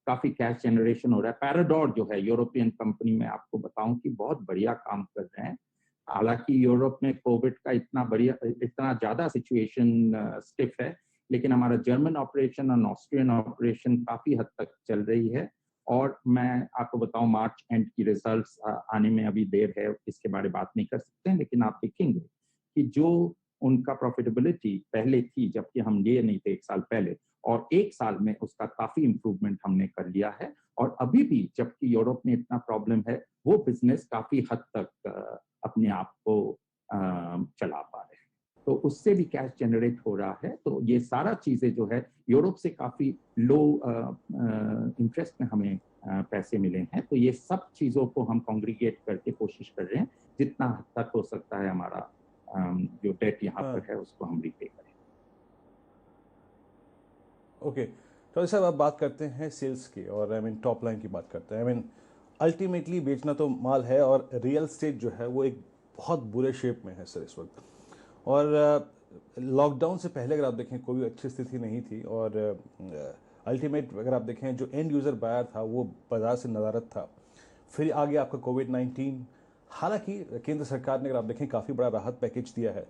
काफी cash generation हो रहा है। पैराडोर जो है यूरोपियन कंपनी, में आपको बताऊं कि बहुत बढ़िया काम कर रहे हैं। हालांकि यूरोप में कोविड का इतना ज्यादा सिचुएशन स्टिफ है, लेकिन हमारा जर्मन ऑपरेशन और ऑस्ट्रियन ऑपरेशन काफी हद तक चल रही है। और मैं आपको बताऊं, मार्च एंड की रिजल्ट्स आने में अभी देर है, इसके बारे में बात नहीं कर सकते हैं, लेकिन आप देखेंगे कि जो उनका प्रॉफिटेबिलिटी पहले थी जबकि हम लिए नहीं थे एक साल पहले, और एक साल में उसका काफी इंप्रूवमेंट हमने कर लिया है। और अभी भी जबकि यूरोप में इतना प्रॉब्लम है, वो बिजनेस काफी हद तक अपने आप को चला पा रहे हैं, तो उससे भी कैश जनरेट हो रहा है। तो ये सारा चीजें जो है यूरोप से काफी लो इंटरेस्ट में हमें पैसे मिले हैं। तो ये सब चीजों को हम कॉन्ग्रीगेट करके कोशिश कर रहे हैं जितना हद तक हो सकता है हमारा जो डेट यहाँ पर है उसको हम रिपे करें। ओके, तो साहब आप बात करते हैं सेल्स की, और आई मीन टॉप लाइन की बात करते हैं। आई मीन अल्टीमेटली बेचना तो माल है, और रियल एस्टेट जो है वो एक बहुत बुरे शेप में है सर इस वक्त। और लॉकडाउन से पहले अगर आप देखें कोई अच्छी स्थिति नहीं थी, और अल्टीमेट अगर आप देखें जो एंड यूज़र बायर था वो बाजार से नदारत था। फिर आगे आपका कोविड-19, हालांकि केंद्र सरकार ने अगर आप देखें काफ़ी बड़ा राहत पैकेज दिया है,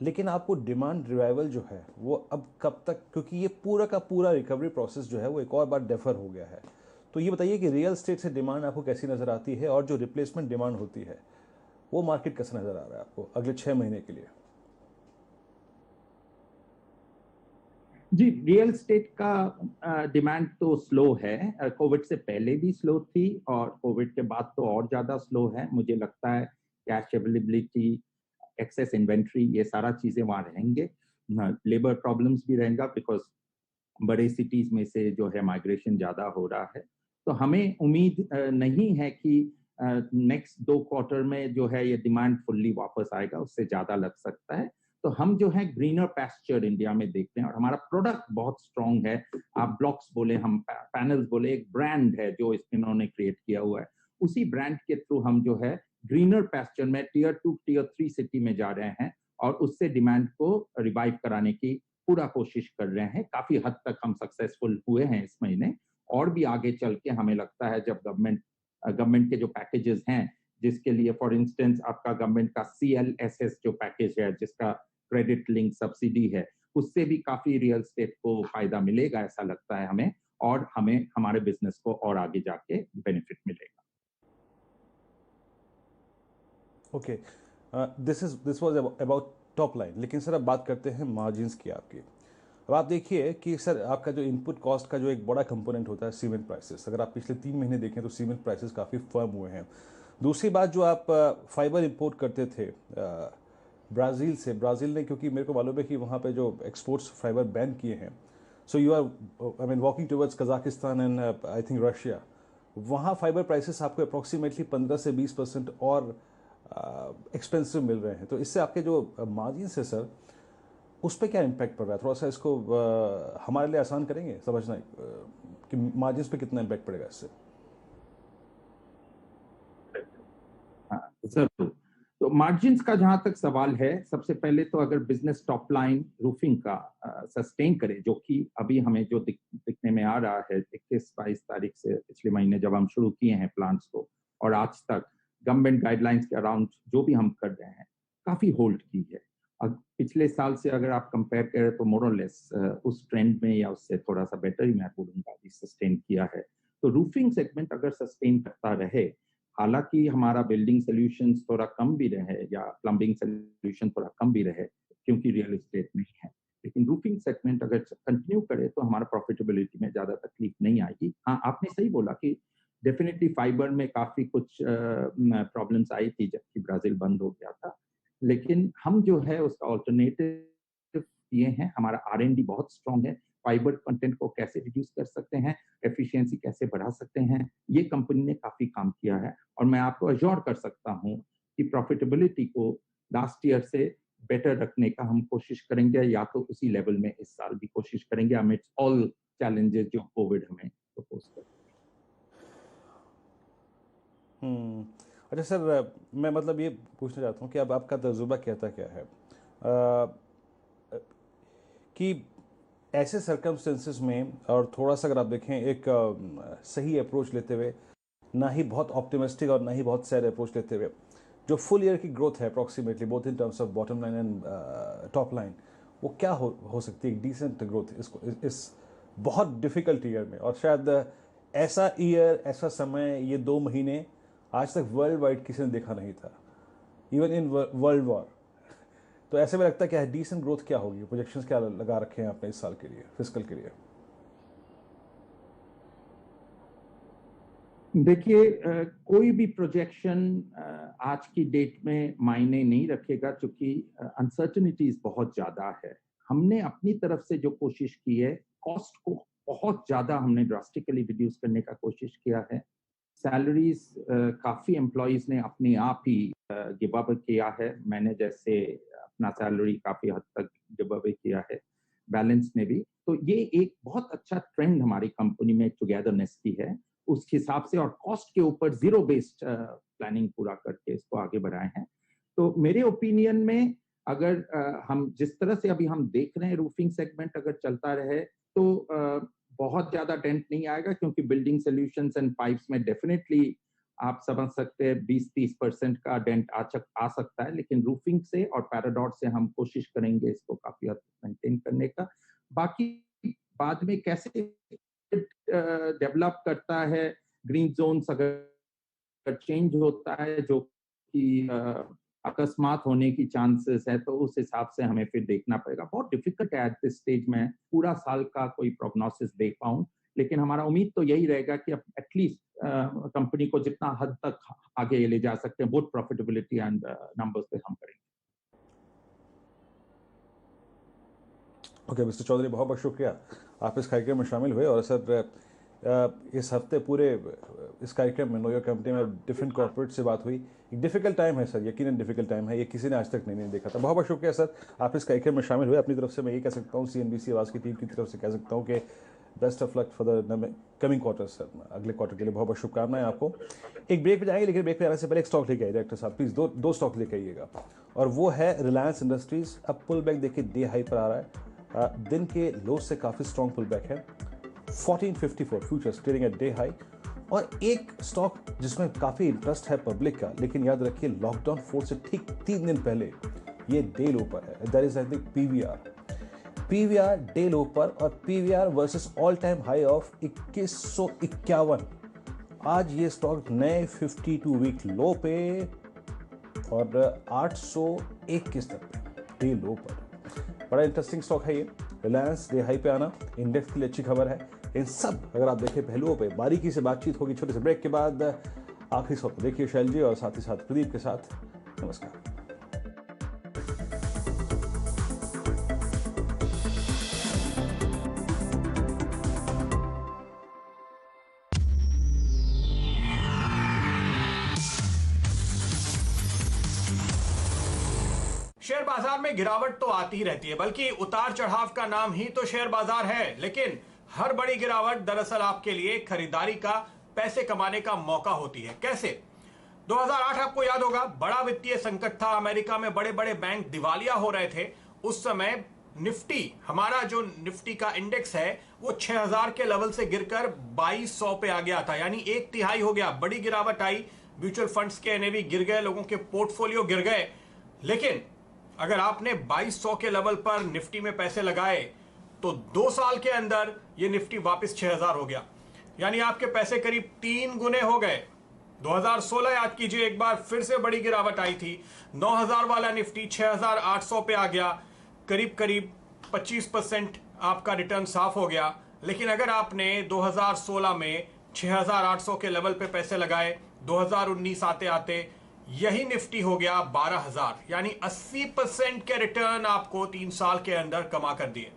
लेकिन आपको डिमांड रिवाइवल जो है वो अब कब तक, क्योंकि ये पूरा का पूरा रिकवरी प्रोसेस जो है वो एक और बार डेफर हो गया है। तो ये बताइए कि रियल एस्टेट से डिमांड आपको कैसी नज़र आती है, और जो रिप्लेसमेंट डिमांड होती है वो मार्केट कैसा नज़र आ रहा है आपको अगले 6 महीने के लिए? जी, रियल एस्टेट का डिमांड तो स्लो है। कोविड से पहले भी स्लो थी और कोविड के बाद तो और ज्यादा स्लो है। मुझे लगता है कैश अवेलेबिलिटी, एक्सेस इन्वेंट्री, ये सारा चीजें वहां रहेंगे। लेबर प्रॉब्लम्स भी रहेगा बिकॉज बड़े सिटीज में से जो है माइग्रेशन ज्यादा हो रहा है। तो हमें उम्मीद नहीं है कि नेक्स्ट 2 क्वार्टर में जो है ये डिमांड फुल्ली वापस आएगा, उससे ज्यादा लग सकता है। तो हम जो है ग्रीनर पैस्चर इंडिया में देखते हैं, और हमारा प्रोडक्ट बहुत स्ट्रांग है। आप ब्लॉक्स बोले, हम पैनल्स बोले, एक ब्रांड है जो इन्होंने क्रिएट किया हुआ है। उसी ब्रांड के थ्रू हम जो है ग्रीनर पैस्चर में टियर 2 टियर 3 सिटी में जा रहे हैं, और उससे डिमांड को रिवाइव कराने की पूरा कोशिश कर रहे हैं। काफी हद तक हम सक्सेसफुल हुए हैं इस महीने, और भी आगे चल के हमें लगता है जब गवर्नमेंट के जो पैकेजेस हैं, जिसके लिए फॉर इंस्टेंस आपका गवर्नमेंट का CLSS जो पैकेज है, जिसका क्रेडिट लिंक सब्सिडी है, उससे भी काफी रियल एस्टेट को फायदा मिलेगा ऐसा लगता है हमें, और हमें हमारे बिजनेस को और आगे जाके बेनिफिट मिलेगा। Okay, this was about top line, लेकिन सर अब बात करते हैं मार्जिन्स की आपकी। अब आप देखिए कि सर आपका जो इनपुट कॉस्ट का जो एक बड़ा कंपोनेंट होता है सीमेंट प्राइसेस, अगर आप पिछले 3 महीने देखें तो सीमेंट प्राइसेस काफ़ी फर्म हुए हैं। दूसरी बात, जो आप फाइबर इंपोर्ट करते थे ब्राज़ील से, ब्राज़ील ने, क्योंकि मेरे को मालूम है कि वहाँ पे जो एक्सपोर्ट्स फाइबर बैन किए हैं, so you are I mean walking towards Kazakhstan and I think Russia, वहाँ फाइबर प्राइसेस आपको अप्रॉक्सीमेटली 15 से 20% और एक्सपेंसिव मिल रहे हैं। तो इससे आपके जो मार्जिन है सर, उस पर क्या इम्पैक्ट पड़ रहा है? थोड़ा सा इसको हमारे लिए आसान करेंगे समझना कि मार्जिन पे कितना इम्पैक्ट पड़ेगा इससे? हाँ, जरूर। तो मार्जिन्स का जहां तक सवाल है, सबसे पहले तो अगर बिजनेस टॉप लाइन रूफिंग का सस्टेन करे, जो कि अभी हमें जो दिखने में आ रहा है 21-22 तारीख से, पिछले महीने जब हम शुरू किए हैं प्लान्स को, और आज तक गवर्नमेंट गाइडलाइंस के अराउंड जो भी हम कर रहे हैं, काफी होल्ड की है। पिछले साल से अगर आप कंपेयर करें तो मोर और लेस उस ट्रेंड में या उससे थोड़ा सा बेटर ही मैं बोलूंगा अभी सस्टेन किया है। तो रूफिंग सेगमेंट अगर सस्टेन करता रहे, हालांकि हमारा बिल्डिंग सोल्यूशंस थोड़ा कम भी रहे या प्लम्बिंग सोल्यूशन थोड़ा कम भी रहे क्योंकि रियल एस्टेट नहीं है, लेकिन रूफिंग सेगमेंट अगर कंटिन्यू करे तो हमारा प्रॉफिटेबिलिटी में ज्यादा तकलीफ नहीं आएगी। हाँ, आपने सही बोला कि डेफिनेटली फाइबर में काफी कुछ प्रॉब्लम्स आई थी जबकि ब्राजील बंद हो गया था, लेकिन हम जो है उसका ऑल्टरनेटिव ये है। हमारा R&D बहुत स्ट्रांग है। फाइबर कंटेंट को कैसे रिड्यूस कर सकते हैं, एफिशिएंसी कैसे बढ़ा सकते हैं, ये कंपनी ने काफी काम किया है। और मैं आपको अश्योर कर सकता हूं कि प्रॉफिटेबिलिटी को लास्ट ईयर से बेटर रखने का हम कोशिश करेंगे, या तो उसी लेवल में इस साल भी कोशिश करेंगे, अमिट्स ऑल चैलेंजेस जो कोविड हमें प्रपोज कर। अच्छा सर, मैं मतलब ये पूछना चाहता हूँ कि अब आपका तजुर्बा कहता क्या है कि ऐसे सर्कमस्टेंसेस में और थोड़ा सा अगर आप देखें एक सही अप्रोच लेते हुए, ना ही बहुत ऑप्टिमिस्टिक और ना ही बहुत सैड अप्रोच लेते हुए, जो फुल ईयर की ग्रोथ है approximately both in terms of bottom line and top line, वो क्या हो सकती है एक डिसेंट ग्रोथ इसको इस बहुत डिफिकल्ट ईयर में? और शायद ऐसा ईयर, ऐसा समय, ये 2 महीने आज तक वर्ल्ड वाइड किसी ने देखा नहीं था, इवन इन वर्ल्ड वॉर। तो ऐसे में लगता है क्या है डिसेंट ग्रोथ क्या होगी? प्रोजेक्शंस क्या लगा रखे हैं आपने इस साल के लिए, फिस्कल के लिए? देखिए, कोई भी प्रोजेक्शन आज की डेट में मायने नहीं रखेगा, क्योंकि अनसर्टेनिटीज बहुत ज्यादा है। हमने अपनी तरफ से जो कोशिश की है, कॉस्ट को बहुत ज्यादा हमने ड्रास्टिकली रिड्यूस करने का कोशिश किया है। सैलरीज काफी एम्प्लॉयज ने अपने आप ही गिव अप किया है। मैंने जैसे अपना सैलरी काफी हद तक गिव अप किया है, बैलेंस ने भी। तो ये एक बहुत अच्छा ट्रेंड हमारी कंपनी में टुगेदरनेस की है, उस हिसाब से, और कॉस्ट के ऊपर जीरो बेस्ड प्लानिंग पूरा करके इसको आगे बढ़ाए हैं। तो मेरे ओपिनियन में अगर हम जिस तरह से अभी हम देख रहे हैं रूफिंग सेगमेंट अगर चलता रहे तो बहुत ज्यादा डेंट नहीं आएगा, क्योंकि बिल्डिंग सॉल्यूशंस एंड पाइप्स में डेफिनेटली आप समझ सकते हैं 20-30% का डेंट आ सकता है, लेकिन रूफिंग से और पैराडॉट से हम कोशिश करेंगे इसको काफी हद तक मेंटेन करने का। बाकी बाद में कैसे डेवलप करता है, ग्रीन जोन्स अगर चेंज होता है जो कि अकस्मात होने की चांसेस है, तो उस हिसाब से हमें फिर देखना पड़ेगा। बहुत डिफिकल्ट है एट दिस स्टेज में पूरा साल का कोई प्रोग्नोसिस दे पाऊं, लेकिन हमारा उम्मीद तो यही रहेगा कि एटलीस्ट कंपनी को जितना हद तक आगे ले जा सकते हैं बोथ प्रॉफिटेबिलिटी एंड नंबर्स पे हम करेंगे। ओके मिस्टर चौधरी, बहुत बहुत शुक्रिया आप इस कार्यक्रम में शामिल हुए। और सर इस हफ्ते पूरे इस कार्यक्रम में नो योर कंपनी में डिफरेंट कॉर्पोरेट से बात हुई। एक डिफिकल्ट टाइम है सर, यकीनन डिफिकल्ट टाइम है, ये किसी ने आज तक नहीं देखा था। बहुत बहुत शुक्रिया सर आप इस कार्यक्रम में शामिल हुए। अपनी तरफ से मैं ये कह सकता हूँ, CNBC आवाज़ की टीम की तरफ से कह सकता हूँ कि best of luck for the coming quarter sir, अगले क्वार्टर के लिए बहुत बहुत शुभकामनाएं आपको। एक ब्रेक पे जाएंगे, लेकिन ब्रेक पे आने से पहले एक स्टॉक लेके आइए डायरेक्टर साहब प्लीज़, दो स्टॉक लेके आइएगा, और वो है रिलायंस इंडस्ट्रीज। अब पुल बैक देखिए डे हाई पर आ रहा है, दिन के लो से काफ़ी स्ट्रॉन्ग पुल बैक है, 1454 futures trading at day high. और एक स्टॉक जिसमें काफ़ी इंटरेस्ट है पब्लिक का, लेकिन याद रखिए लॉकडाउन 4 से ठीक 3 दिन पहले ये डे लो पर है, that is I think PVR day लो पर, और PVR versus all time high of 2151। आज ये स्टॉक नए 52 वीक लो पे और 801 के स्तर पे डे लो पर। बड़ा इंटरेस्टिंग स्टॉक है ये रिलायंस, डे हाई पे आना इंडेक्स के लिए अच्छी खबर है। इन सब अगर आप देखें पहलुओं पे बारीकी से बातचीत होगी छोटे से ब्रेक के बाद। आखिरी स्टॉक देखिए शैल जी और साथ ही साथ प्रदीप के साथ। नमस्कार। शेयर बाजार में गिरावट तो आती ही रहती है, बल्कि उतार चढ़ाव का नाम ही तो शेयर बाजार है। लेकिन हर बड़ी गिरावट दरअसल आपके लिए खरीदारी का, पैसे कमाने का मौका होती है। कैसे? 2008 आपको याद होगा, बड़ा वित्तीय संकट था, अमेरिका में बड़े बड़े बैंक दिवालिया हो रहे थे। उस समय निफ्टी, हमारा जो निफ्टी का इंडेक्स है, वो 6000 के लेवल से गिरकर 2200 पे आ गया था, यानी 1/3 हो गया। बड़ी गिरावट आई, म्यूचुअल फंड्स के एनएवी गिर गए, लोगों के पोर्टफोलियो गिर गए। लेकिन अगर आपने 2200 के लेवल पर निफ्टी में पैसे लगाए तो 2 साल के अंदर ये निफ्टी वापस 6000 हो गया, यानी आपके पैसे करीब 3 गुने हो गए। 2016 याद कीजिए, एक बार फिर से बड़ी गिरावट आई थी, 9000 वाला निफ्टी 6800 पे आ गया, करीब करीब 25% आपका रिटर्न साफ हो गया। लेकिन अगर आपने 2016 में 6800 के लेवल पे पैसे लगाए, 2019 आते आते यही निफ्टी हो गया 12000, यानी 80% के रिटर्न आपको 3 साल के अंदर कमा कर दिए।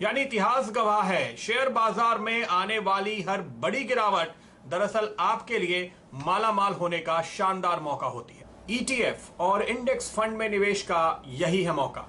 यानी इतिहास गवाह है, शेयर बाजार में आने वाली हर बड़ी गिरावट दरअसल आपके लिए मालामाल होने का शानदार मौका होती है। ETF और इंडेक्स फंड में निवेश का यही है मौका।